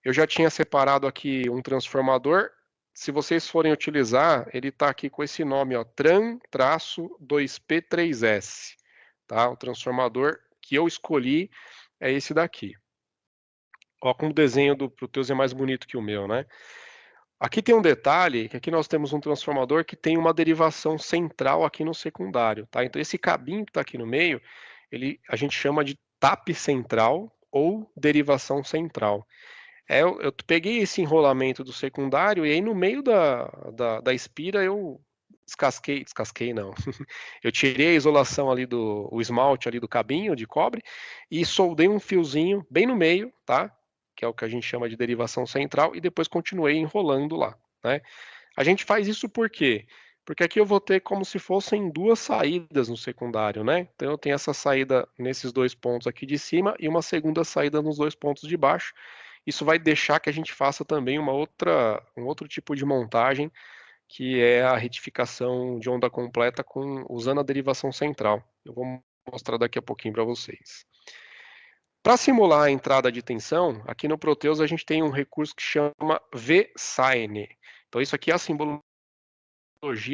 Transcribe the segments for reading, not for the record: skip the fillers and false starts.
Eu já tinha separado aqui um transformador. Se vocês forem utilizar, ele está aqui com esse nome, ó, TRAN-2P3S. Tá? O transformador que eu escolhi é esse daqui. Ó, como o desenho do Proteus é mais bonito que o meu, né? Aqui tem um detalhe, que aqui nós temos um transformador que tem uma derivação central aqui no secundário, tá? Então esse cabinho que está aqui no meio, a gente chama de tape central ou derivação central. Eu peguei esse enrolamento do secundário e aí no meio da espira eu descasquei não, eu tirei a isolação ali o esmalte ali do cabinho de cobre e soldei um fiozinho bem no meio, tá? Que é o que a gente chama de derivação central e depois continuei enrolando lá, né? A gente faz isso por quê? Porque aqui eu vou ter como se fossem duas saídas no secundário, né? Então eu tenho essa saída nesses dois pontos aqui de cima e uma segunda saída nos dois pontos de baixo. Isso vai deixar que a gente faça também um outro tipo de montagem, que é a retificação de onda completa usando a derivação central. Eu vou mostrar daqui a pouquinho para vocês. Para simular a entrada de tensão, aqui no Proteus a gente tem um recurso que chama VSINE. Então isso aqui é a simbologia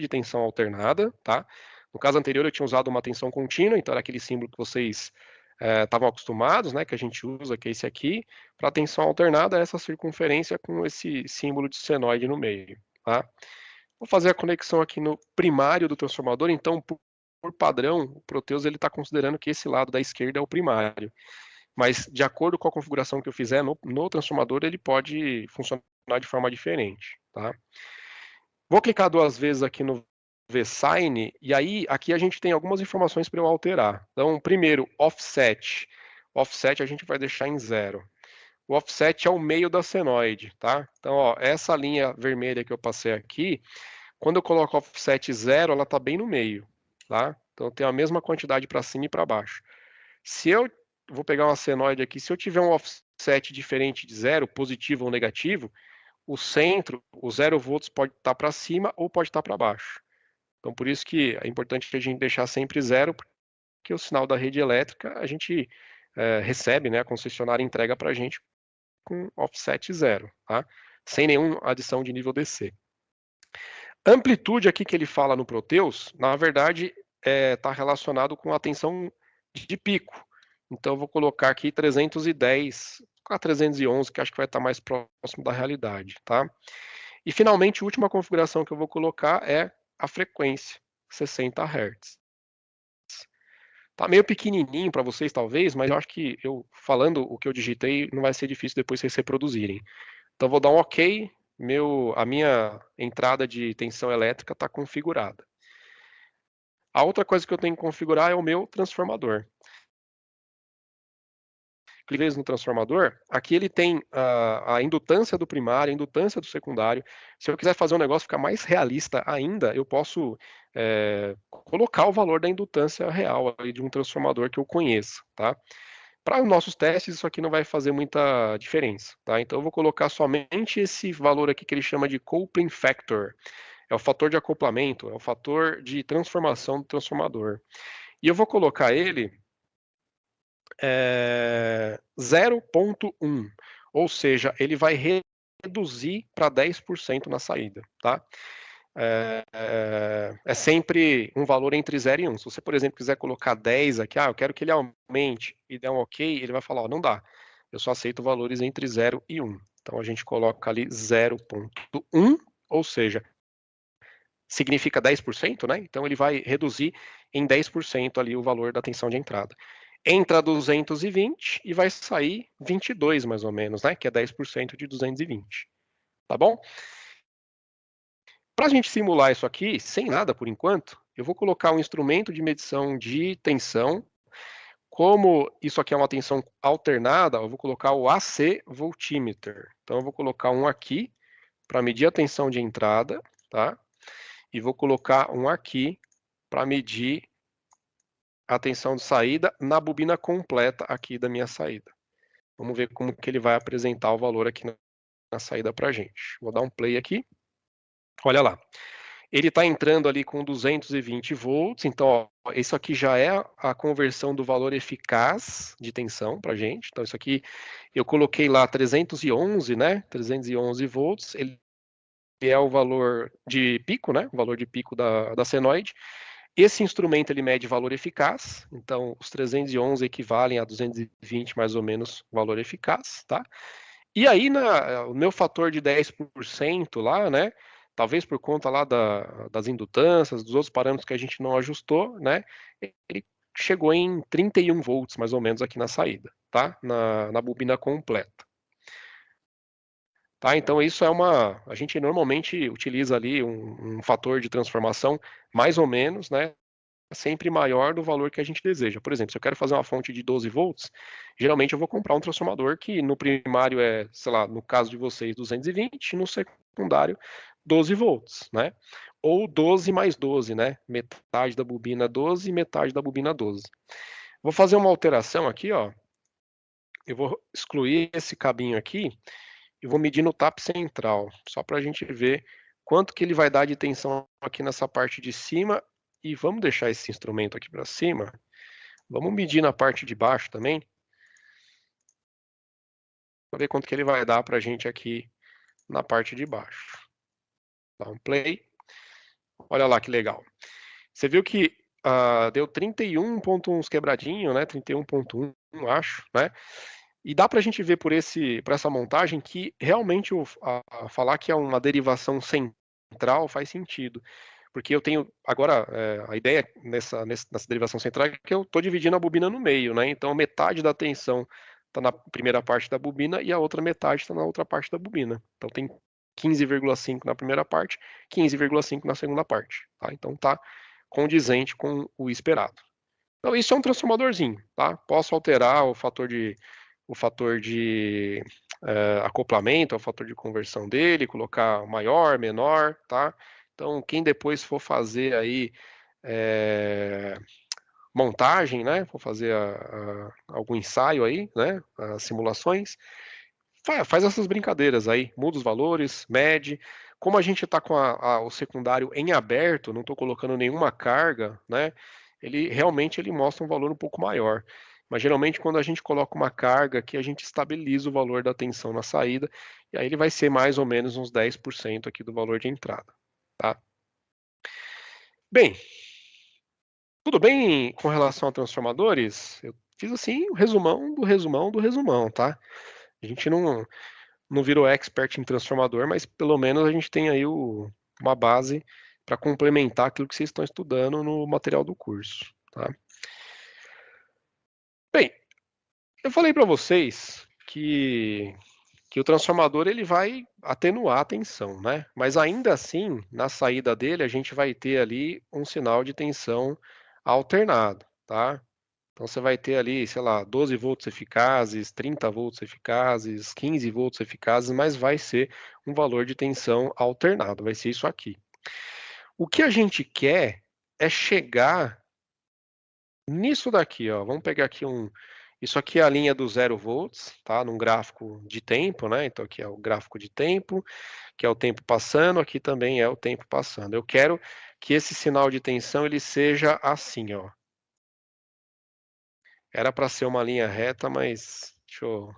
de tensão alternada, tá? No caso anterior eu tinha usado uma tensão contínua, então era aquele símbolo que vocês estavam acostumados, né, que a gente usa, que é esse aqui. Para tensão alternada, é essa circunferência com esse símbolo de senoide no meio, tá? Vou fazer a conexão aqui no primário do transformador, então, por padrão, o Proteus está considerando que esse lado da esquerda é o primário. Mas, de acordo com a configuração que eu fizer no transformador, ele pode funcionar de forma diferente, tá? Vou clicar duas vezes aqui no VSign, e aí aqui a gente tem algumas informações para eu alterar. Então, primeiro, offset. Offset a gente vai deixar em 0. O offset é o meio da senoide, tá? Então, ó, essa linha vermelha que eu passei aqui, quando eu coloco offset 0, ela está bem no meio, tá? Então, eu tenho a mesma quantidade para cima e para baixo. Se eu vou pegar uma senoide aqui, se eu tiver um offset diferente de 0, positivo ou negativo, o centro, os 0 volts pode estar para cima ou pode estar para baixo. Então, por isso que é importante a gente deixar sempre 0, porque o sinal da rede elétrica a gente recebe, né, a concessionária entrega para a gente com offset 0, tá? Sem nenhuma adição de nível DC. Amplitude aqui que ele fala no Proteus, na verdade, está relacionado com a tensão de pico. Então, eu vou colocar aqui 310 a 311, que acho que vai estar mais próximo da realidade, tá? E, finalmente, a última configuração que eu vou colocar é a frequência, 60 Hz. Tá meio pequenininho para vocês, talvez, mas eu acho que eu falando o que eu digitei não vai ser difícil depois vocês reproduzirem. Então, vou dar um OK, a minha entrada de tensão elétrica está configurada. A outra coisa que eu tenho que configurar é o meu transformador. Clique no transformador, aqui ele tem a indutância do primário, a indutância do secundário. Se eu quiser fazer um negócio ficar mais realista ainda, eu posso colocar o valor da indutância real de um transformador que eu conheça, tá? Para os nossos testes, isso aqui não vai fazer muita diferença, tá? Então eu vou colocar somente esse valor aqui que ele chama de coupling factor. É o fator de acoplamento, é o fator de transformação do transformador. E eu vou colocar ele 0,1, ou seja, ele vai reduzir para 10% na saída, tá? É sempre um valor entre 0 e 1. Se você, por exemplo, quiser colocar 10 aqui, eu quero que ele aumente e der um OK, ele vai falar, ó, não dá. Eu só aceito valores entre 0 e 1. Então a gente coloca ali 0,1, ou seja, significa 10%, né? Então ele vai reduzir em 10% ali o valor da tensão de entrada. Entra 220 e vai sair 22 mais ou menos, né? Que é 10% de 220. Tá bom? Para a gente simular isso aqui, sem nada por enquanto, eu vou colocar um instrumento de medição de tensão. Como isso aqui é uma tensão alternada, eu vou colocar o AC voltímetro. Então eu vou colocar um aqui para medir a tensão de entrada, tá? E vou colocar um aqui para medir a tensão de saída na bobina completa aqui da minha saída. Vamos ver como que ele vai apresentar o valor aqui na saída para a gente. Vou dar um play aqui. Olha lá. Ele está entrando ali com 220 volts, então ó, isso aqui já é a conversão do valor eficaz de tensão para gente. Então isso aqui eu coloquei lá 311, né? 311 volts. Ele é o valor de pico, né? O valor de pico da senoide. Esse instrumento ele mede valor eficaz, então os 311 equivalem a 220 mais ou menos valor eficaz, tá? E aí o meu fator de 10% lá, né? Talvez por conta lá das indutâncias, dos outros parâmetros que a gente não ajustou, né? Ele chegou em 31 volts mais ou menos aqui na saída, tá? Na bobina completa. Tá, então isso é a gente normalmente utiliza ali um fator de transformação mais ou menos, né, sempre maior do valor que a gente deseja. Por exemplo, se eu quero fazer uma fonte de 12 volts, geralmente eu vou comprar um transformador que no primário é, sei lá, no caso de vocês 220, no secundário 12 volts, né? Ou 12 mais 12, né? Metade da bobina 12 e metade da bobina 12. Vou fazer uma alteração aqui, ó. Eu vou excluir esse cabinho aqui e vou medir no tap central, só para a gente ver quanto que ele vai dar de tensão aqui nessa parte de cima. E vamos deixar esse instrumento aqui para cima. Vamos medir na parte de baixo também, para ver quanto que ele vai dar para a gente aqui na parte de baixo. Dá um play. Olha lá que legal. Você viu que deu 31.1 quebradinho, né? 31.1, acho, né? E dá para a gente ver por essa montagem que realmente falar que é uma derivação central faz sentido. Porque eu tenho, agora, a ideia nessa derivação central é que eu estou dividindo a bobina no meio, né? Então metade da tensão está na primeira parte da bobina e a outra metade está na outra parte da bobina. Então tem 15,5 na primeira parte, 15,5 na segunda parte. Tá? Então tá condizente com o esperado. Então isso é um transformadorzinho, tá? Posso alterar o fator de acoplamento, o fator de conversão dele, colocar maior, menor, tá? Então, quem depois for fazer aí montagem, né? For fazer algum ensaio aí, né? As simulações, faz essas brincadeiras aí, muda os valores, mede. Como a gente está com o secundário em aberto, não estou colocando nenhuma carga, né? Ele realmente ele mostra um valor um pouco maior. Mas geralmente quando a gente coloca uma carga aqui, a gente estabiliza o valor da tensão na saída, e aí ele vai ser mais ou menos uns 10% aqui do valor de entrada, tá? Bem, tudo bem com relação a transformadores? Eu fiz assim o resumão do resumão do resumão, tá? A gente não virou expert em transformador, mas pelo menos a gente tem aí uma base para complementar aquilo que vocês estão estudando no material do curso, tá? Bem, eu falei para vocês que o transformador ele vai atenuar a tensão, né? Mas ainda assim, na saída dele, a gente vai ter ali um sinal de tensão alternado, tá? Então você vai ter ali, sei lá, 12 volts eficazes, 30 volts eficazes, 15 volts eficazes, mas vai ser um valor de tensão alternado, vai ser isso aqui. O que a gente quer é chegar nisso daqui, ó. Vamos pegar aqui isso aqui é a linha do 0 volts, tá? Num gráfico de tempo, né? Então aqui é o gráfico de tempo, que é o tempo passando, aqui também é o tempo passando. Eu quero que esse sinal de tensão ele seja assim, ó. Era para ser uma linha reta, mas deixa eu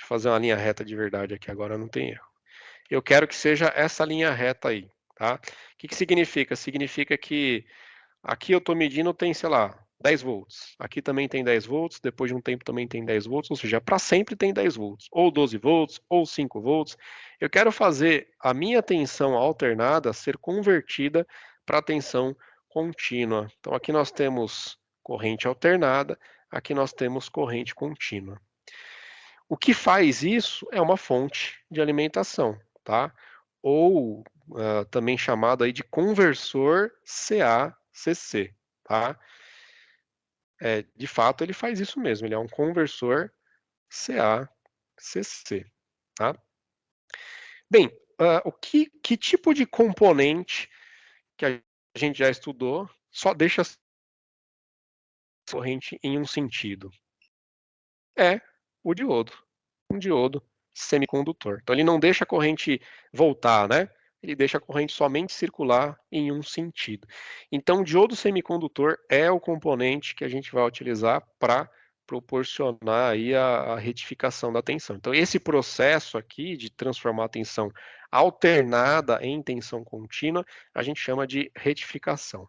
fazer uma linha reta de verdade aqui, agora não tem erro. Eu quero que seja essa linha reta aí, tá? O que significa? Significa que aqui eu estou medindo tem, sei lá, 10 volts. Aqui também tem 10 volts, depois de um tempo também tem 10 volts, ou seja, para sempre tem 10 volts, ou 12 volts, ou 5 volts. Eu quero fazer a minha tensão alternada ser convertida para tensão contínua. Então aqui nós temos corrente alternada, aqui nós temos corrente contínua. O que faz isso é uma fonte de alimentação, tá? Ou também chamado aí de conversor CA-CC, tá? De fato, ele faz isso mesmo, ele é um conversor CA-CC, tá? Bem, que tipo de componente que a gente já estudou só deixa a corrente em um sentido? É o diodo, um diodo semicondutor. Então ele não deixa a corrente voltar, né? ele deixa a corrente somente circular em um sentido. Então, o diodo semicondutor é o componente que a gente vai utilizar para proporcionar aí a retificação da tensão. Então, esse processo aqui de transformar a tensão alternada em tensão contínua, a gente chama de retificação.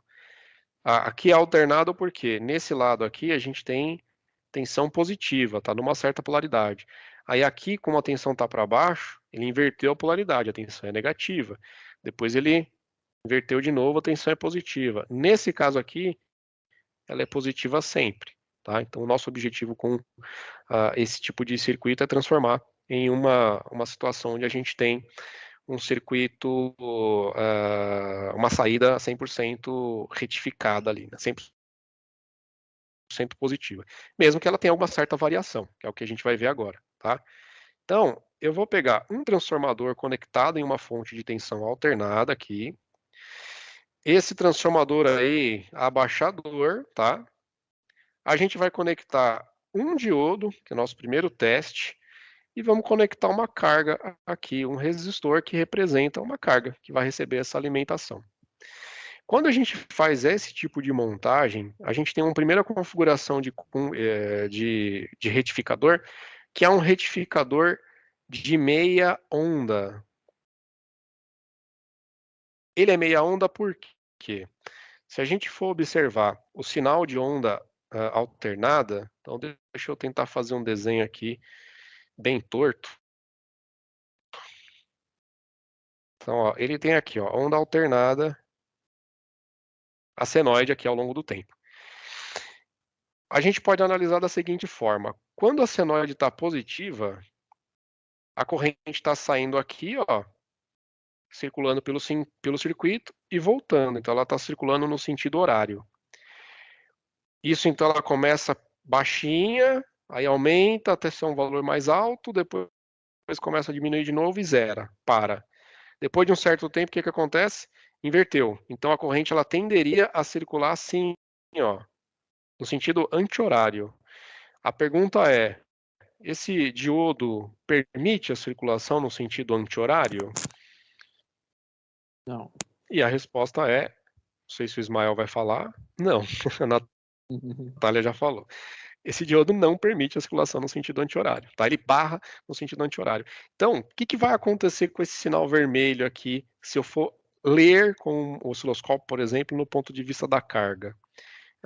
Aqui é alternado porque nesse lado aqui a gente tem tensão positiva, está numa certa polaridade. Aí aqui, como a tensão está para baixo, ele inverteu a polaridade, a tensão é negativa. Depois ele inverteu de novo, a tensão é positiva. Nesse caso aqui, ela é positiva sempre. Tá? Então, o nosso objetivo com esse tipo de circuito é transformar em uma situação onde a gente tem um circuito, uma saída 100% retificada ali, né? 100% positiva, mesmo que ela tenha alguma certa variação, que é o que a gente vai ver agora, tá? Então, eu vou pegar um transformador conectado em uma fonte de tensão alternada aqui. Esse transformador aí, abaixador, tá? A gente vai conectar um diodo, que é o nosso primeiro teste, e vamos conectar uma carga aqui, um resistor que representa uma carga, que vai receber essa alimentação. Quando a gente faz esse tipo de montagem, a gente tem uma primeira configuração de retificador, que é um retificador de meia onda. Ele é meia onda por quê? Se a gente for observar o sinal de onda alternada, então deixa eu tentar fazer um desenho aqui bem torto. Então, ó, ele tem aqui, ó, onda alternada, a senoide aqui ao longo do tempo. A gente pode analisar da seguinte forma: quando a senoide está positiva, a corrente está saindo aqui, ó, circulando pelo circuito e voltando. Então, ela está circulando no sentido horário. Isso, então, ela começa baixinha, aí aumenta até ser um valor mais alto, depois começa a diminuir de novo e zera, para. Depois de um certo tempo, o que acontece? Inverteu. Então, a corrente ela tenderia a circular assim, ó, no sentido anti-horário. A pergunta é: esse diodo permite a circulação no sentido anti-horário? Não. E a resposta é, não sei se o Ismael vai falar, não, a Natália já falou. Esse diodo não permite a circulação no sentido anti-horário, tá? Ele barra no sentido anti-horário. Então, o que vai acontecer com esse sinal vermelho aqui, se eu for ler com o osciloscópio, por exemplo, no ponto de vista da carga?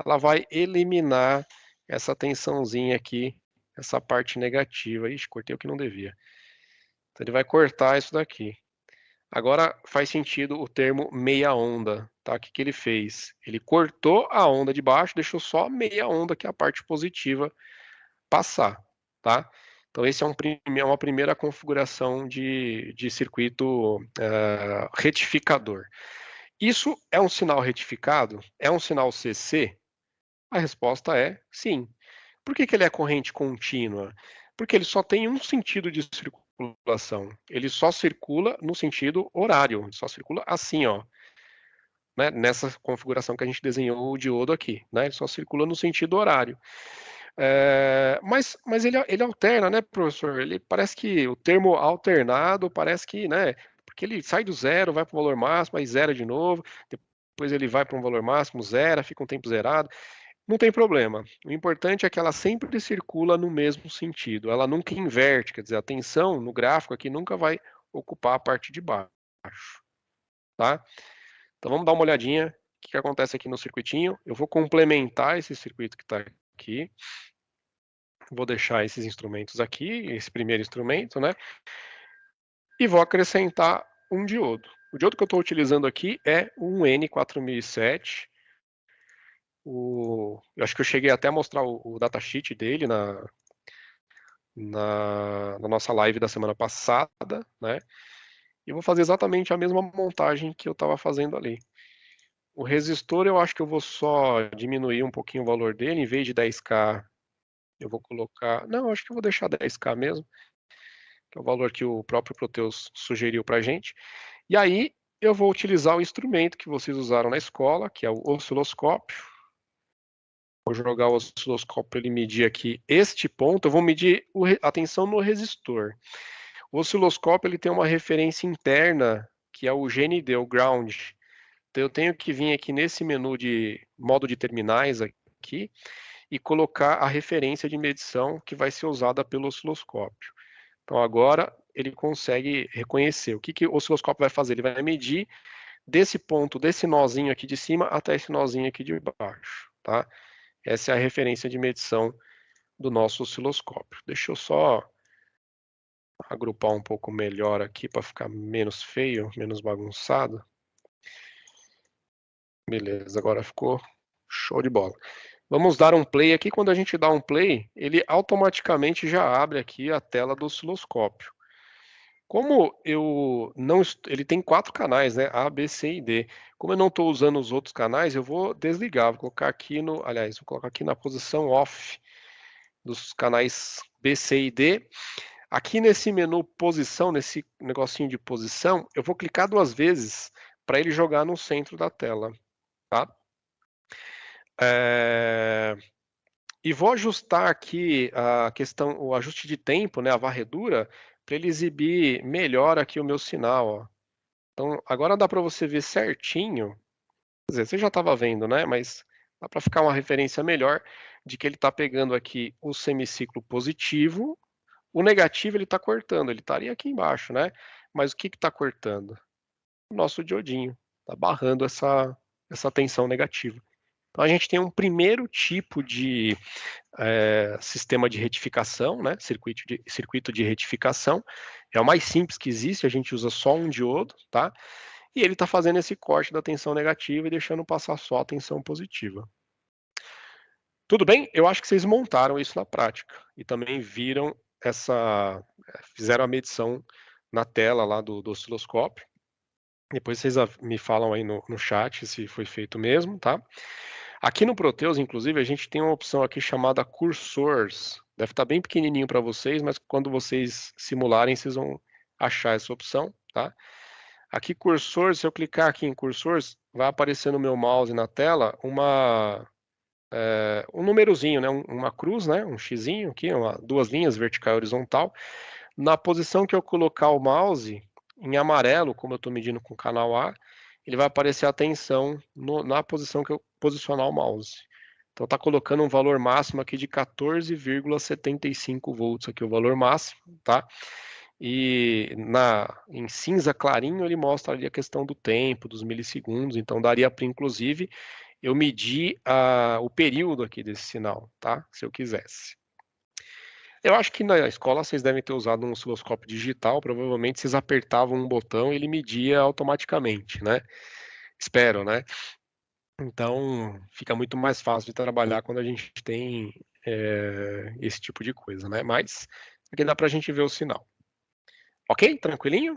Ela vai eliminar essa tensãozinha aqui, essa parte negativa. Ixi, cortei o que não devia. Então, ele vai cortar isso daqui. Agora faz sentido o termo meia onda, tá? O que ele fez? Ele cortou a onda de baixo, deixou só a meia onda, que é a parte positiva, passar, tá? Então esse é uma primeira configuração de circuito retificador. Isso é um sinal retificado? É um sinal CC? A resposta é sim. Por que ele é corrente contínua? Porque ele só tem um sentido de circulação. Ele só circula no sentido horário. Ele só circula assim, ó. Né? Nessa configuração que a gente desenhou o diodo aqui. Né? Ele só circula no sentido horário. Mas ele alterna, né, professor? Ele parece que o termo alternado parece que, né? Porque ele sai do zero, vai para o valor máximo, aí zera de novo, depois ele vai para um valor máximo, zera, fica um tempo zerado. Não tem problema. O importante é que ela sempre circula no mesmo sentido. Ela nunca inverte, quer dizer, a tensão no gráfico aqui nunca vai ocupar a parte de baixo, tá? Então vamos dar uma olhadinha o que acontece aqui no circuitinho. Eu vou complementar esse circuito que está aqui. Vou deixar esses instrumentos aqui, esse primeiro instrumento, né? E vou acrescentar um diodo. O diodo que eu estou utilizando aqui é um N4007. Eu acho que eu cheguei até a mostrar o datasheet dele na nossa live da semana passada, né? E vou fazer exatamente a mesma montagem que eu estava fazendo ali. O resistor eu acho que eu vou só diminuir um pouquinho o valor dele, em vez de 10K eu vou colocar... Não, acho que eu vou deixar 10K mesmo, que é o valor que o próprio Proteus sugeriu para a gente. E aí eu vou utilizar o instrumento que vocês usaram na escola, que é o osciloscópio. Vou jogar o osciloscópio para ele medir aqui este ponto. Eu vou medir a tensão no resistor. O osciloscópio ele tem uma referência interna que é o GND, o ground. Então eu tenho que vir aqui nesse menu de modo de terminais aqui e colocar a referência de medição que vai ser usada pelo osciloscópio. Então agora ele consegue reconhecer. O que o osciloscópio vai fazer? Ele vai medir desse ponto, desse nozinho aqui de cima até esse nozinho aqui de baixo, tá? Essa é a referência de medição do nosso osciloscópio. Deixa eu só agrupar um pouco melhor aqui para ficar menos feio, menos bagunçado. Beleza, agora ficou show de bola. Vamos dar um play aqui. Quando a gente dá um play, ele automaticamente já abre aqui a tela do osciloscópio. Como eu não, ele tem 4 canais, né? A, B, C e D. Como eu não estou usando os outros canais, eu vou desligar. Vou colocar aqui no, aliás, vou colocar aqui na posição off dos canais B, C e D. Aqui nesse menu posição, nesse negocinho de posição, eu vou clicar 2 vezes para ele jogar no centro da tela, tá? E vou ajustar aqui a questão, o ajuste de tempo, né, a varredura, para ele exibir melhor aqui o meu sinal, ó. Então, agora dá para você ver certinho, quer dizer, você já estava vendo, né, mas dá para ficar uma referência melhor de que ele está pegando aqui o semiciclo positivo, o negativo ele está cortando, ele estaria aqui embaixo, né, mas o que está cortando? O nosso diodinho, está barrando essa tensão negativa. Então, a gente tem um primeiro tipo de sistema de retificação, né? Circuito de retificação. É o mais simples que existe, a gente usa só um diodo, tá? E ele está fazendo esse corte da tensão negativa e deixando passar só a tensão positiva. Tudo bem? Eu acho que vocês montaram isso na prática e também viram fizeram a medição na tela lá do osciloscópio. Depois vocês me falam aí no chat se foi feito mesmo, tá? Aqui no Proteus, inclusive, a gente tem uma opção aqui chamada Cursors. Deve estar bem pequenininho para vocês, mas quando vocês simularem, vocês vão achar essa opção, tá? Aqui, Cursors, se eu clicar aqui em Cursors, vai aparecer no meu mouse na tela um númerozinho, né? Uma cruz, né? Um xizinho aqui, 2 linhas, vertical e horizontal. Na posição que eu colocar o mouse, em amarelo, como eu estou medindo com o canal A, ele vai aparecer a tensão na posição que eu posicionar o mouse. Então está colocando um valor máximo aqui de 14,75 volts, aqui o valor máximo, tá? E em cinza clarinho ele mostra ali a questão do tempo, dos milissegundos, então daria para, inclusive, eu medir o período aqui desse sinal, tá? Se eu quisesse. Eu acho que na escola vocês devem ter usado um osciloscópio digital, provavelmente vocês apertavam um botão e ele media automaticamente, né? Espero, né? Então fica muito mais fácil de trabalhar quando a gente tem esse tipo de coisa, né? Mas aqui dá para a gente ver o sinal. Ok? Tranquilinho?